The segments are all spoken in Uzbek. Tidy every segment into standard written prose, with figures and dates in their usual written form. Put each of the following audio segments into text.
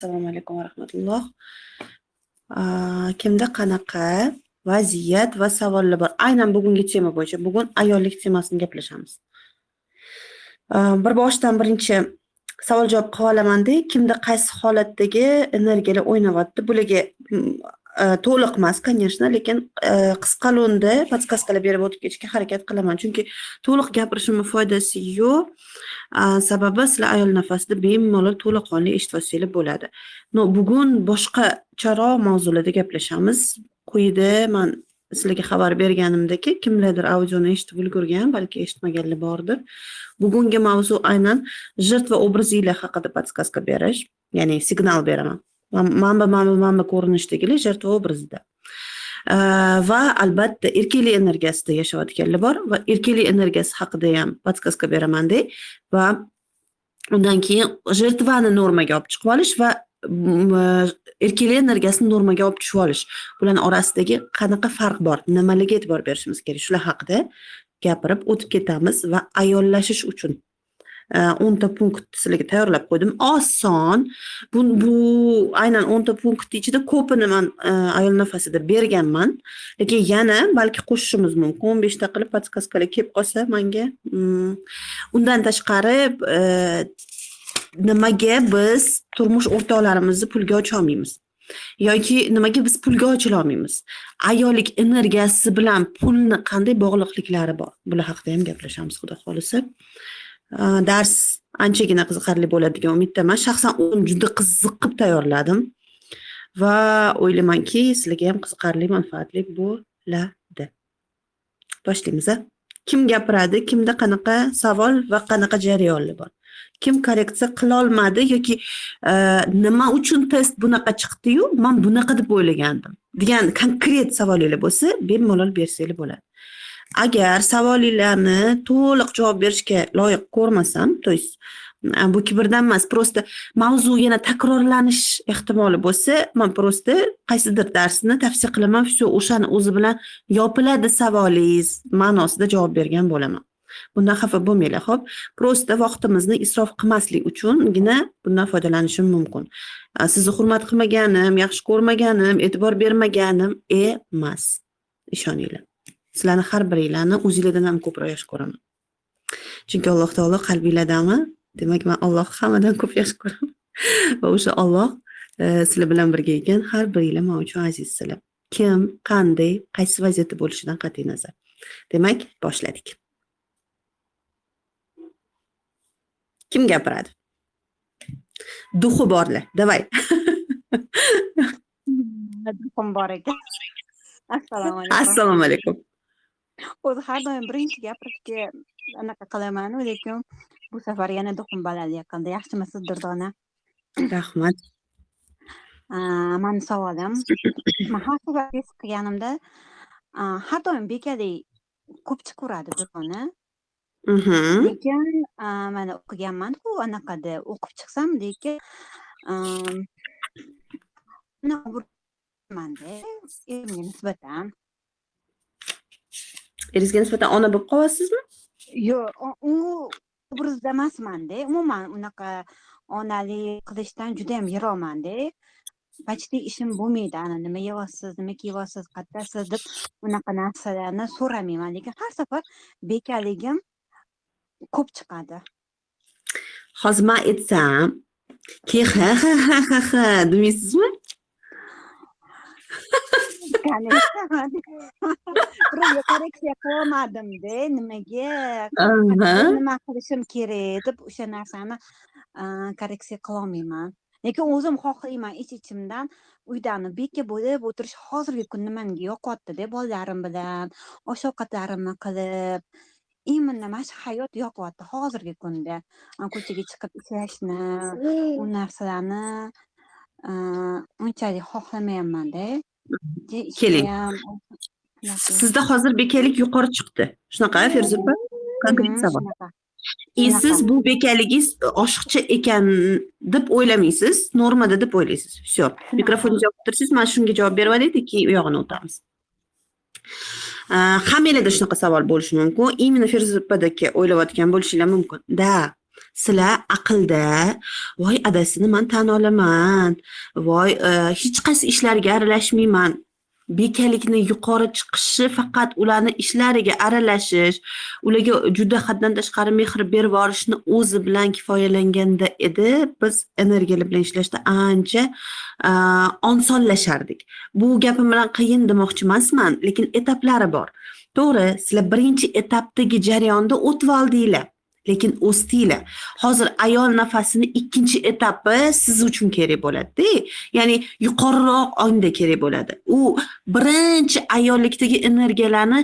Assalomu alaykum va rahmatulloh. Kimda qanaqa vaziyat va savollar bor? Aynan bugungi tema bo'yicha bugun ayollik temasini gaplashamiz. Bir boshdan birinchi savol javob qilib olamanda, kimda qaysi holatdagi energiyalar o'ynayapti? Bularga to'liq emas, конечно, lekin qisqa lo'nda podskastalar berib o'tib ketishga harakat qilaman. Chunki to'liq gapirishimning foydasi yo'q. Sababi sizlar ayol nafasida bemalol to'laqonli eshitib olsanglar bo'ladi. Bugun boshqacharoq mavzularda gaplashamiz. Quyida men sizlarga xabar berganimdek, kimlardir audioni eshitib ulgurgan, balki eshitmaganlar bordir. Bugungi mavzu aynan жертва obraziylar haqida podskaska berish, ya'ni signal beraman. Mana ko'rinishdagili жертва obrazida. Va albatta erkaklik energiyasida yashayotganlar bor va erkaklik energiyasi haqida ham podskaska beraman-da va undan keyin жертвani normaga olib chiqib olish va erkaklik energiyasini normaga olib tushib olish. Bularning orasidagi qanaqa farq bor, nimalarga e'tibor berishimiz kerak, shular haqida gapirib o'tib ketamiz va ayollashish uchun 10 ta punkt sizlarga tayyorlab qo'ydim. Oson. Bu aynan 10 ta punkt ichida ko'pini men ayol nafasida berganman. Lekin yana balki qo'shishimiz mumkin. 15 ta qilib podskaskalar kelib qolsa menga. Undan tashqari nimaga biz turmush o'rtoqlarimizni pulga ocha olmaymiz? Yoki nimaga biz pulga ochila olmaymiz? Ayollik energiyasi bilan pulni qanday bog'liqliklari bor? Bular haqida ham gaplashamiz, xudo xolisa. Dars anchagina qiziqarli bo'ladi degan umiddaman. Shaxsan o'zim juda qiziqib tayyorladim va o'ylaymanki, sizlarga ham qiziqarli, manfaatli bo'ladi. Boshlaymiz. Kim gapiradi, kimda qanaqa savol va qanaqa jarayonlar bor? Kim korreksiya qila olmadi yoki nima uchun test bunaqa chiqdi-yu, men bunaqa deb o'ylagandim degan konkret savolinglar bo'lsa, bemalol bersanglar bo'ladi. Agar savolinglarni to'liq javob berishga loyiq ko'rmasam, to есть bu kibrdan emas, просто mavzu yana takrorlanish ehtimoli bo'lsa, men просто qaysidir darsni tavsiya qilaman, все, o'shani o'zi bilan yopiladi savolingiz ma'nosida javob bergan bo'laman. Bundan xafa bo'lmanglar, xo'p? Просто vaqtimizni isrof qilmaslik uchungina bundan foydalanishim mumkin. Sizni hurmat qilmaganim, yaxshi ko'rmaganim, e'tibor bermaganim emas. Ishoninglar. Sizlarni har biringlarni o'zingizlardan ham ko'proq yaxshi ko'raman. Chunki Alloh taolo qalbinglardami? Demak, men Allohni hammadan ko'p yaxshi ko'raman. Va o'sha Alloh sizlar bilan birga ekan, har biringlar men uchun azizsizlar. Kim, qanday, qaysi vaziyatda bo'lishidan qat'iy nazar. Demak, boshladik. Kim gapiradi? Duxi borlar. Davay. Duxim bor ekan. Assalomu alaykum. Assalomu alaykum. O'zi har doim birinchi gapirishga anaqa qilaman, lekin bu safar yana duxim balali yaqinda. Yaxshimisiz Durdona? Rahmat. Mani savolim, men har safar test qilganimda har doim bekalik ko'p chiqaveradi Durdona. Lekin mana o'qiganman-ku, anaqada o'qib chiqsam, lekin erimga nisbatan Eringizga nisbatan ona bo'lib qolasizmi? Yo'q, u obrazda emasman-da. Umuman unaqa onalik qilishdan juda ham yiroqman-da. Почти ishim bo'lmaydi. Ana nima yeyapsiz, nima kiyyapsiz, qattasiz deb unaqa narsalarni so'ramayman. Lekin har safar bekaligim ko'p chiqadi. Hozir men aytsam, ha demaysizmi? Biroq korreksiya qilmadim-da, nimaga nima qilishim kerak deb o'sha narsani korreksiya qila olmayman. Lekin o'zim xohlayman ich-ichimdan uydani beka bo'lib o'tirish hozirgi kunda menga yoqyapti-da, bolalarim bilan osh-ovqatlarimni qilib, imенно mana shu hayot yoqyapti hozirgi kunda. Ko'chaga chiqib ishlashni, u narsalarni unchalik xohlamayapman-da. Keling. Sizda hozir bekalik yuqori chiqdi. Shunaqa, Ferzupa? Konkret savol. Siz bu bekaligingiz oshiqcha ekan deb o'ylamaysiz, normada deb o'ylaysiz. Всё. Mikrofonni javob tursiz, men shunga javob berib olaylik, keyin u yog'ini o'tamiz. Hammanglarda shunaqa savol bo'lishi mumkin. Именно Ferzupadagi o'ylayotgan bo'lishinglar mumkin. Da, Sizlar aqlda voy adasini man tan olaman, voy hech qaysi ishlarga aralashmayman. Bekalikni yuqori chiqishi faqat ularni ishlariga aralashish, ularga juda haddan tashqari mehr berib yuborishni o'zi bilan kifoyalanganda edi, biz energiyalar bilan ishlashda ancha osonlashardik. Bu gapim bilan qiyin demoqchi emasman, lekin etaplari bor. To'g'ri, sizlar birinchi etapdagi jarayonda o'tib oldinglar, lekin o'sdinglar. Hozir ayol nafasini ikkinchi etapi siz uchun kerak bo'ladi-da. Ya'ni yuqoriroq ongda kerak bo'ladi. U birinchi ayollikdagi energiyalarni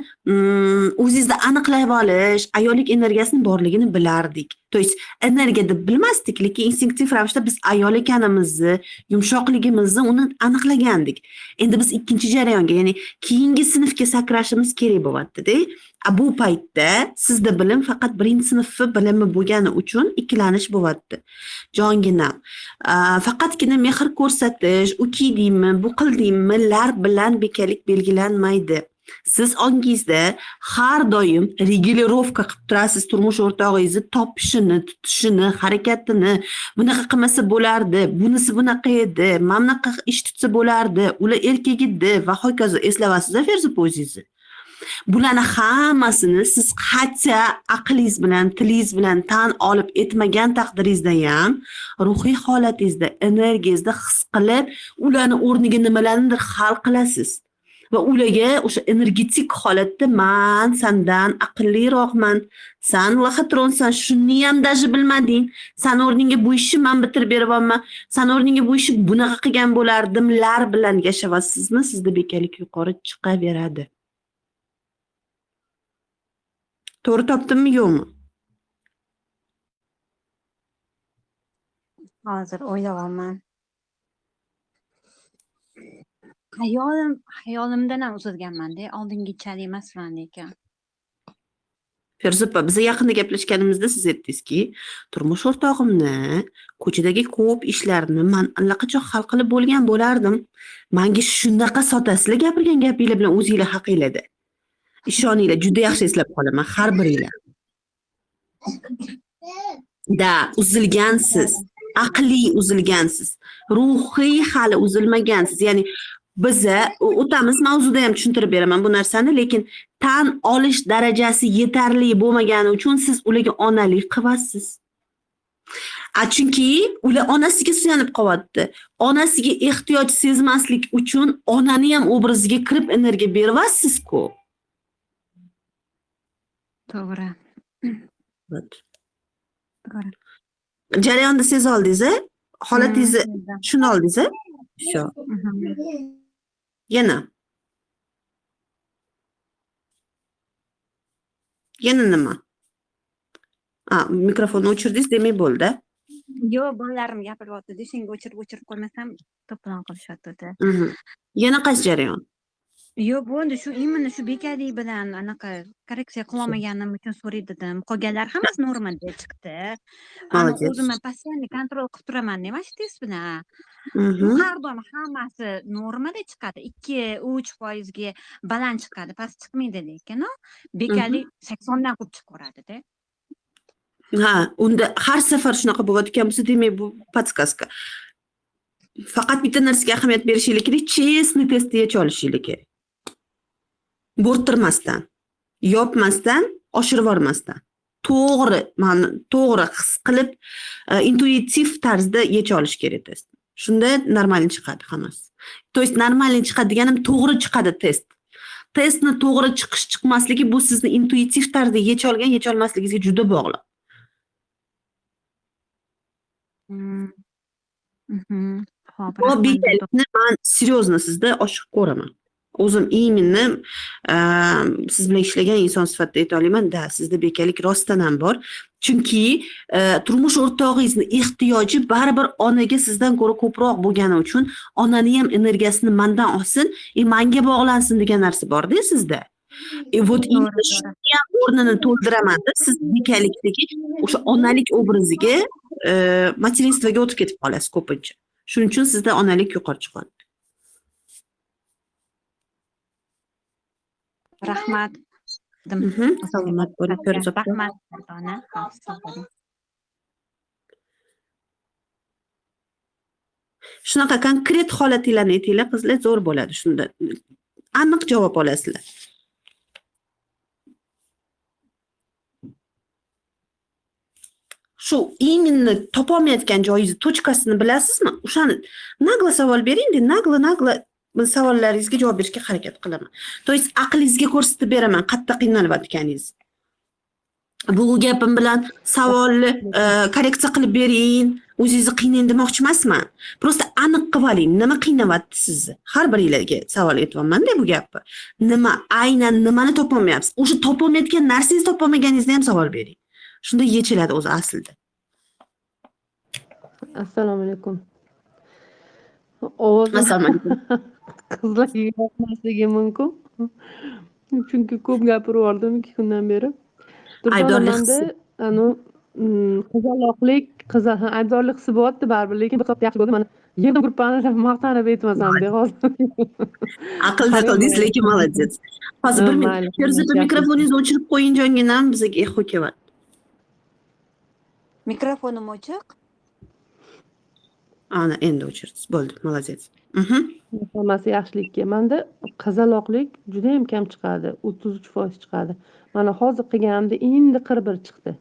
o'zingizda aniqlab olish, ayollik energiyasini borligini bilardik. То есть energiya deb bilmasdik, lekin instinktiv ravishda biz ayol ekanimizni, yumshoqligimizni uni aniqlagandik. Endi biz ikkinchi jarayonga, ya'ni keyingi sinfga sakrashimiz kerak bo'lyapti-da. Bu paytda sizda bilim faqat birinchi sinfi bilimi bo'lgani uchun ikkilanish bo'lyapti. Jonginam, faqatgina mehr ko'rsatish, u kiydingmi, bu qildingmilar bilan bekalik belgilanmaydi. Siz ongingizda har doim regulirovka qilib turasiz turmush o'rtog'ingizni topishini, tutishini, harakatini. Bunaqa qilmasa bo'lardi, bunisi bunaqa edi, mana bunaqa ish tutsa bo'lardi, ular erkak edi va hokazo. Eslayapsiz-a Feruz o'zingizni? Bularni hammasini siz hatto aqlingiz bilan, tilingiz bilan tan olib etmagan taqdiringizda ham ruhiy holatingizda, energiyangizda his qilib, ularni o'rniga nimalarnidir hal qilasiz. Va ularga o'sha energetik holatda man sandan aqlliroqman, san laxatronsan, shuni ham даже bilmading, san o'rningga bu ishni men bitirib beraman, san o'rningga bu ishni bunaqa qilgan bo'lardimlar bilan yashayapsizmi, sizda bekalik yuqori chiqaveradi. To'g'ri topdimmi, yo'qmi? Hozir o'ylayapman. Hayolimdan ham uzilganman-da, oldingichalik emasman lekin. Feruz opa, biz yaqinda gaplashganimizda siz aytdingizki, turmush o'rtog'imni ko'chadagi ko'p ishlarni men allaqachon hal qilib bo'lgan bo'lardim. Menga shunaqa sotasizlar gapirgan gapinglar bilan o'zingizlar haqinglarda. Ishoninglar, juda yaxshi eslab qolaman har biringlar. Da, uzilgansiz, aqliy uzilgansiz, ruhiy hali uzilmagansiz. Ya'ni biza o'tamiz, mavzuda ham tushuntirib beraman bu narsani, lekin tan olish darajasi yetarli bo'lmagani uchun siz ularga onalik qilyapsiz. Chunki ular onasiga suyanib qolyapti. Onasiga ehtiyoj sezmaslik uchun onani ham obraziga kirib energiya beryapsiz-ku. To'g'ri. To'g'ri. Jarayonni seza oldingiz-a? Holatingizni tushuna oldingiz-a? Shu. Yana nima? Mikrofonni o'chirdingiz, demak bo'ldi. Yo'q, bolalarim gapiryapti. Senga o'chirib qo'ymasam to'polon qilishyapti. Yana qaysi jarayon? Yo'q, bo'ldi, shu imенно shu bekalik bilan anaqa korreksiya qilolmaganim uchun so'ray dedim. Qolganlar hammasi normada chiqdi. O'zimni постоянно kontrol qilib turaman-da, mana shu test bilan. Har doim hammasi normada chiqadi. 2-3% ga baland chiqadi, past chiqmaydi lekin, bekalik 80 dan ko'p chiqaveradi-da. Unda har safar shunaqa bo'layotgan bo'lsa, demak bu podskaska. Faqat bitta narsaga ahamiyat berishingiz kerak, chestni testni yecha olishingiz kerak. Bo'rttirmasdan, yopmasdan, oshirib yubormasdan. To'g'ri his qilib, intuitiv tarzda yecha olish kerak test. Shunda normalni chiqadi hammasi. To есть normalni chiqadi deganim to'g'ri chiqadi test. Testni to'g'ri chiqmasligi bu sizni intuitiv tarzda yecha olgan, yecha olmasligingizga juda bog'liq. Bu bekalikni men серьезно sizda oshib ko'raman. O'zim именно siz bilan ishlagan inson sifatida ayta olaman, da, sizda bekalik rostdan ham bor. Chunki turmush o'rtog'ingizni ehtiyoji baribir onaga sizdan ko'ra ko'proq bo'lgani uchun onani ham energiyasini mendan olsin, menga bog'lansin degan narsa bor-da sizda. Вот именно shuni ham o'rnini to'ldiraman-da, siz bekalikdagi o'sha onalik obraziga, materinstvoga o'tib ketib qolasiz ko'pincha. Shuning uchun sizda onalik yuqori chiqadi. Rahmat. Salomat bo'ling, Feruz opa. Rahmat. Shunaqa konkret holatinglarni aytinglar qizlar, zo'r bo'ladi. Shunda aniq javob olasizlar. Shu именно topolmayotgan joyingizni tochkasini bilasizmi? O'shani nagla savol bering, nagla savollaringizga javob berishga harakat qilaman. То есть aqlingizga ko'rsatib beraman qayerda qiynalayotganingizni. Bu gapim bilan savolni korreksiya qilib bering, o'zingizni qiynang demoqchi emasman. Просто aniq qilib oling, nima qiynayapti sizni? Har biringlarga savol aytyapman-da bu gapni. Nima, aynan nimani topolmayapsiz? O'sha topolmayotgan narsangizni topolmaganingizni ham savol bering. Shunda yechiladi o'zi aslida. Assalomu alaykum. Ovozim Assalomu alaykum. qizlarga yoqmasligi mumkin. Chunki ko'p gapirib yubordim 2 kundan beri. Aybdorlik Turmanda hissi. qizaloqlik, aybdorlik hissi bo'lyapti baribir, lekin bir hisobda yaxshi bo'ldi. Mana yerda gruppani maqtanib aytmasam-da hozir. Aqlda qildingiz, lekin молодец. Hozir bir Mayli, minut. Feruza, mikrofoningizni o'chirib qo'ying jonginam, bizga eho kelyapti. Mikrofonim ochiq. Ana, endi o'chirdingiz. Bo'ldi, молодец. Hammasi yaxshilikka. Menda qizaloqlik juda ham kam chiqadi. 33% chiqadi. Mana hozir qilganimda endi 41 chiqdi.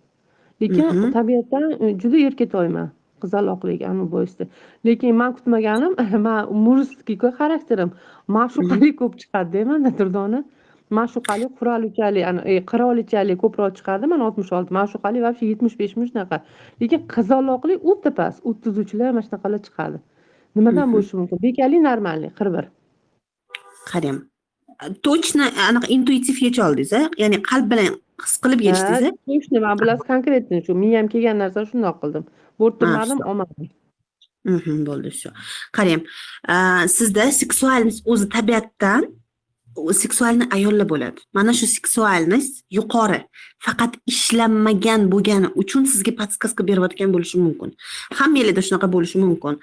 Lekin tabiatdan juda erkatoyman. Qizaloqlik anu bo'ysda. Lekin men kutmaganim, men murskiy xarakterim. Ma'shuqalik ko'p chiqadi deyman-da Durdona. Ma'shuqalik, qirolichalik ko'proq chiqadi. Men 66, ma'shuqalik вообще 75 shunaqa. Lekin qizaloqlik o'ta past, 33lar mana shunaqalar chiqadi. Nimadan bo'lishi mumkin? Bekali normalniy 41. Qarang. Точно aniq intuitiv yecha oldingiz, ya'ni qalb bilan his qilib yechdingiz. Точно, men bilas konkretni shu. Miyam kelgan narsa shundoq qildim. Bo'rttirmadim, olmadim. Bo'ldi shu. Qarang, sizda seksualность o'zi tabiatdan seksualni ayollar bo'ladi. Mana shu seksualность yuqori, faqat ishlanmagan bo'lgani uchun sizga podskaska berayotgan bo'lishi mumkin. Hammanglarda shunaqa bo'lishi mumkin.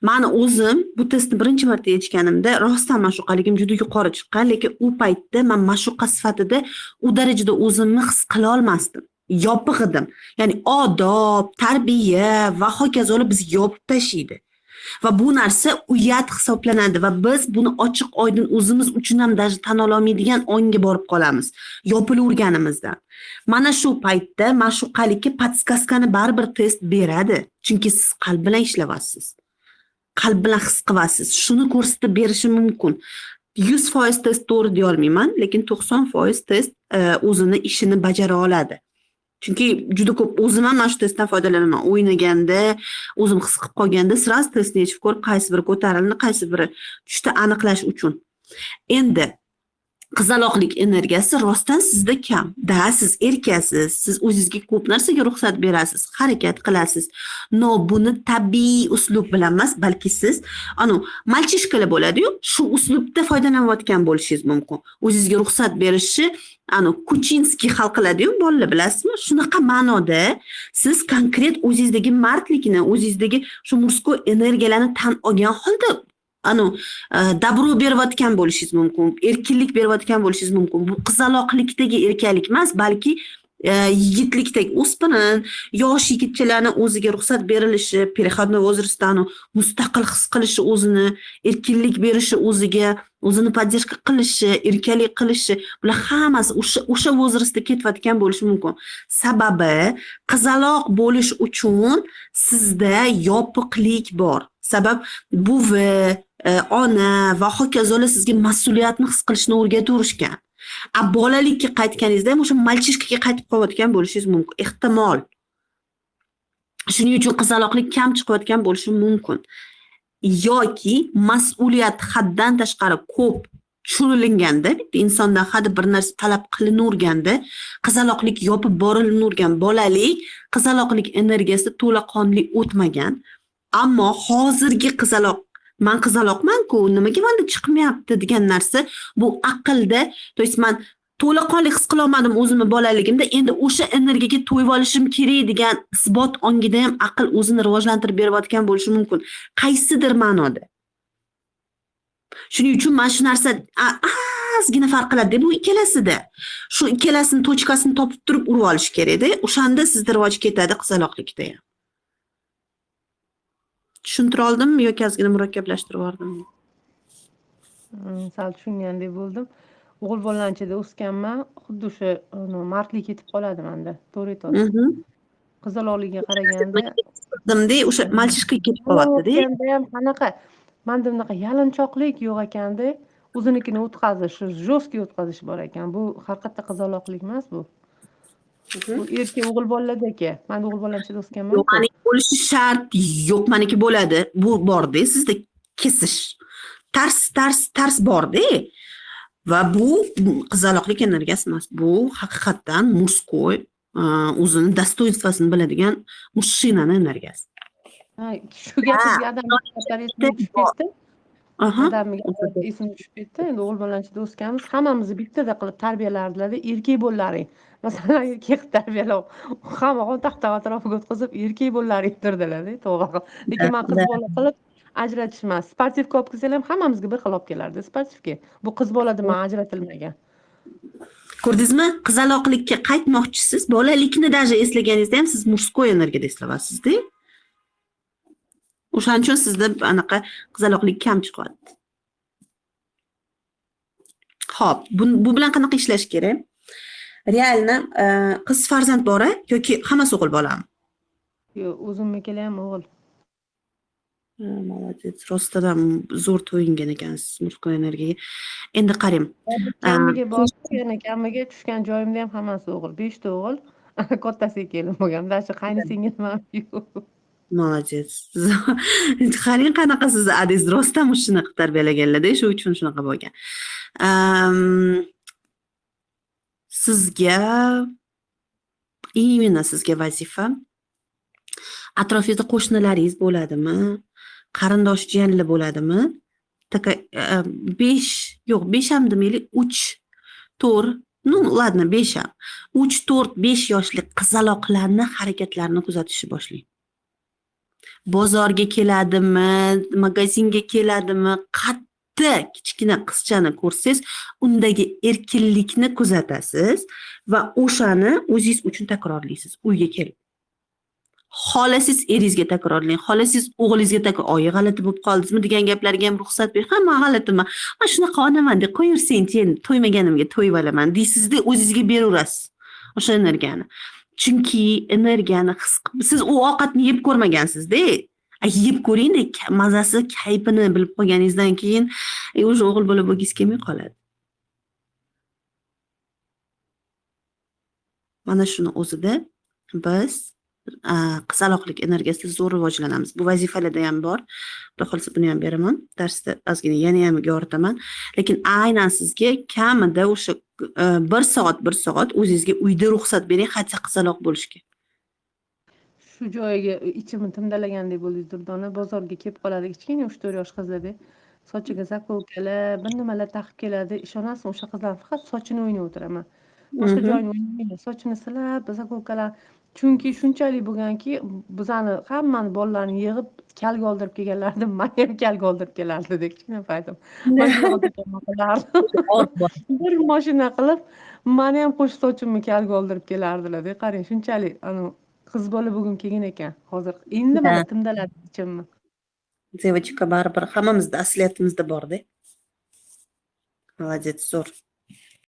Meni o'zim bu testni birinchi marta yechganimda rostdan ma'shuqaligim juda yuqori chiqqan, lekin u paytda men ma'shuqa sifatida u darajada o'zimni his qila olmasdim. Yopiq edim. Ya'ni odob, tarbiya va hokazolar bizni yopib tashlaydi. Va bu narsa uyat hisoblanadi va biz buni ochiq oydin o'zimiz uchun ham даже tan olmaydigan onga borib qolamiz, yopilaverganimizdan. Mana shu paytda ma'shuqalikka podskaskani baribir test beradi, chunki siz qalb bilan ishlayapsiz. Qalb bilan his qilyapsiz. Shuni ko'rsatib berishi mumkin. 100% test to'g'ri deya olmayman, lekin 90% test o'zini ishini bajara oladi. Chunki juda ko'p o'zim ham mana shu testdan foydalanaman. O'ynaganda, o'zim his qilib qolganda sraz testni yechib ko'rib, qaysi biri ko'tarildi, qaysi biri tushdi aniqlash uchun. Endi qizaloqlik energiyasi rostdan sizda kam. Siz erkasiz, siz o'zingizga ko'p narsaga ruxsat berasiz, harakat qilasiz. No, buni tabiiy uslub bilan emas, balki siz malchishkalar bo'ladi-yu, shu uslubda foydalanayotgan bo'lishingiz mumkin. O'zingizga ruxsat berishni Kuchinski hal qiladi-yu, bolalar bilasizmi? Shunaqa ma'noda siz konkret o'zingizdagi mardlikni, o'zingizdagi shu murskoy energiyalarni tan olgan holda dabro berayotgan bo'lishingiz mumkin, erkinlik berayotgan bo'lishingiz mumkin. Bu qizaloqlikdagi erkalik emas, balki yigitlikdagi o'spirin, yosh yigitchalarning o'ziga ruxsat berilishi, переходной возрастdan mustaqil his qilishi, o'zini erkinlik berishi, o'zini podдержка qilishi, erkalik qilishi, bular hammasi o'sha возрастda ketayotgan bo'lishi mumkin. Sababi qizaloq bo'lish uchun sizda yopiqlik bor. Sabab buvi, ona va hokazolar sizga mas'uliyatni his qilishni o'rgataverishgan. Bolalikka qaytganingizda ham o'sha malchishkaga qaytib qolayotgan bo'lishingiz mumkin. Ehtimol. Shuning uchun qizaloqlik kam chiqayotgan bo'lishi mumkin. Yoki mas'uliyat haddan tashqari ko'p tushirilganda, bitta insondan hadda bir narsa talab qilinurganda, qizaloqlik yopib borilurgan bolalik, qizaloqlik energiyasi to'laqonli o'tmagan. Ammo hozirgi men qizaloqman-ku, nimaga menda chiqmayapti degan narsa bu aqlda, to есть men to'laqonli his qila olmadim o'zimni bolaligimda, endi o'sha energiyaga to'yib olishim kerak degan isbot ongida ham aql o'zini rivojlantirib berayotgan bo'lishi mumkin. Qaysidir ma'noda. Shuning uchun men shu narsa ozgina farq qiladi. Bu ikkalasida. Shu ikkalasini tochkasini topib turib urib olish kerak-da. O'shanda sizda rivoj ketadi qizaloqlikda ham. tushuntira oldimmi yoki ozgina murakkablashtirib yubordimmi? Sal tushungandek bo'ldim. O'g'il bolalarnichida o'sganman, xuddi o'sha mardlik ketib qoladi manda, to'g'ri aytyapsiz. Mhm. Qizaloqligiga qaraganda Qizimda o'sha malchishka ketib qolyapti-da. o'tganda ham qanaqa manda bunaqa yalinchoqlik yo'q ekanda, o'zinikini o'tkazish, жёсткий o'tkazish bor ekan. Bu haqiqatda qizaloqlik emas bu. Bu erkak o'g'il bolalardagi. Men o'g'il bolalar ichida Yo'q, o'sganman-ku. maniki bo'lishi shart. Yo'q, maniki bo'ladi. Bu bor-da, sizda kesish. Tars bor-da. Va bu qizaloqlik energiyasi emas. Bu haqiqatdan murskoy, o'zini dostoynstvosini biladigan mushinaning energiyasi. Ha, shu gapingiz adam esimga tushib ketdi. Aha. Adamga esimga tushib ketdi. Endi o'g'il bolalar ichida o'sganmiz. Hammamizni bittada qilib tarbiyalardilar-da. Erkak bolalaring. Masalan, erkak qilib tarbiyalab, hamma taxta atrofiga o'tkazib, erkak bolalaring turdilar-da, to'g'ri. Lekin men qiz bola qilib ajratish emas. Sportivga olib kelsalar ham hammamizga bir xil olib kelardi sportivga. Bu qiz bolada men ajratilmagan. Ko'rdingizmi? Qizaloqlikka qaytmoqchisiz. Bolalikni даже eslaganingizda ham siz murskoy energiyada eslayapsiz-da. O'shaning uchun sizda anaqa qizaloqlik kam chiqyapti. Xo'p, bu bilan qanaqa ishlash kerak? Realni qiz farzand bor-a yoki hammasi o'g'il bolami? Yo'q, o'zimnikida ham o'g'il. Молодец. Rostdan zo'r to'yingan ekansiz murskoy energiyaga. Endi qarang. Kamiga borgan, kamiga tushgan joyimda ham hammasi o'g'il. 5 ta o'g'il, kattasi kelin bo'lgan. Dashi qaynisinglim ham yo'q. Молодец. Qarang qanaqa sizni adingiz rostdan shunaqa tarbiyalaganlar-da, shu uchun shunaqa bo'lgan. Sizga imенно sizga vazifa atrofingizda qo'shnilaringiz bo'ladimi? Qarindosh jiyanlar bo'ladimi? 5 ham demaylik, 3 4, ну ладно, 5 ham. 3 4 5 yoshli qizaloqlarni harakatlarini kuzatishni boshlang. Bozorga keladimi, magazinga keladimi, qatta kichkina qizchani ko'rsangiz, undagi erkinlikni kuzatasiz va o'shani o'zingiz uchun takrorlaysiz. Uyga kelib. Xolasiz eringizga takrorlang, xolasiz o'g'lingizga oyi g'alati bo'lib qoldingizmi degan gaplarga ham ruxsat bering. Hamma g'alatiman. Men shunaqa onaman deb qo'yursen-chi, endi to'ymaganimga to'yib olaman deysizda, o'zingizga beraverasiz o'sha energiyani. Chunki energiyani siz u ovqatni yeb ko'rmagansiz-da. Yeb ko'ring-da, mazasi, kayfini bilib qolganingizdan keyin o'sha o'g'il bola bo'lgingiz kelmay qoladi. Mana shuni o'zida biz qizaloqlik energiyasida zo'r rivojlanamiz. Bu vazifalarda ham bor. Xudo xolsa buni ham beraman. Darsda ozgina yana ham yoritaman. Lekin aynan sizga kamida o'sha 1 soat o'zingizga uyda ruxsat bering, hatto qizaloq bo'lishga. Shu joyiga ichimni timdalagandek bo'ldi Durdona. Bozorga kelib qoladi kichkina 3-4 yosh qizlarda. Sochiga zakolkalar, bir nimalar taqib keladi. Ishonasizmi, o'sha qizlar faqat sochini o'ynab o'tiraman. Boshqa joyini o'ynayman. Sochini silab, zakolkalar. Chunki shunchalik bo'lganki, bizani hammani bolalarini yig'ib kalga oldirib kelganlarida men ham kalga oldirib kelardi deb kichkina paytim. Bir mashina qilib, meni ham qo'sh sochimni kalga oldirib kelardilar-da. Qarang, shunchalik qiz bola bugun kelgan ekan. Hozir endi mana timdaladi ichimni. Девочка baribir hammamizda asliyatimizda bor-da. Молодец, zo'r.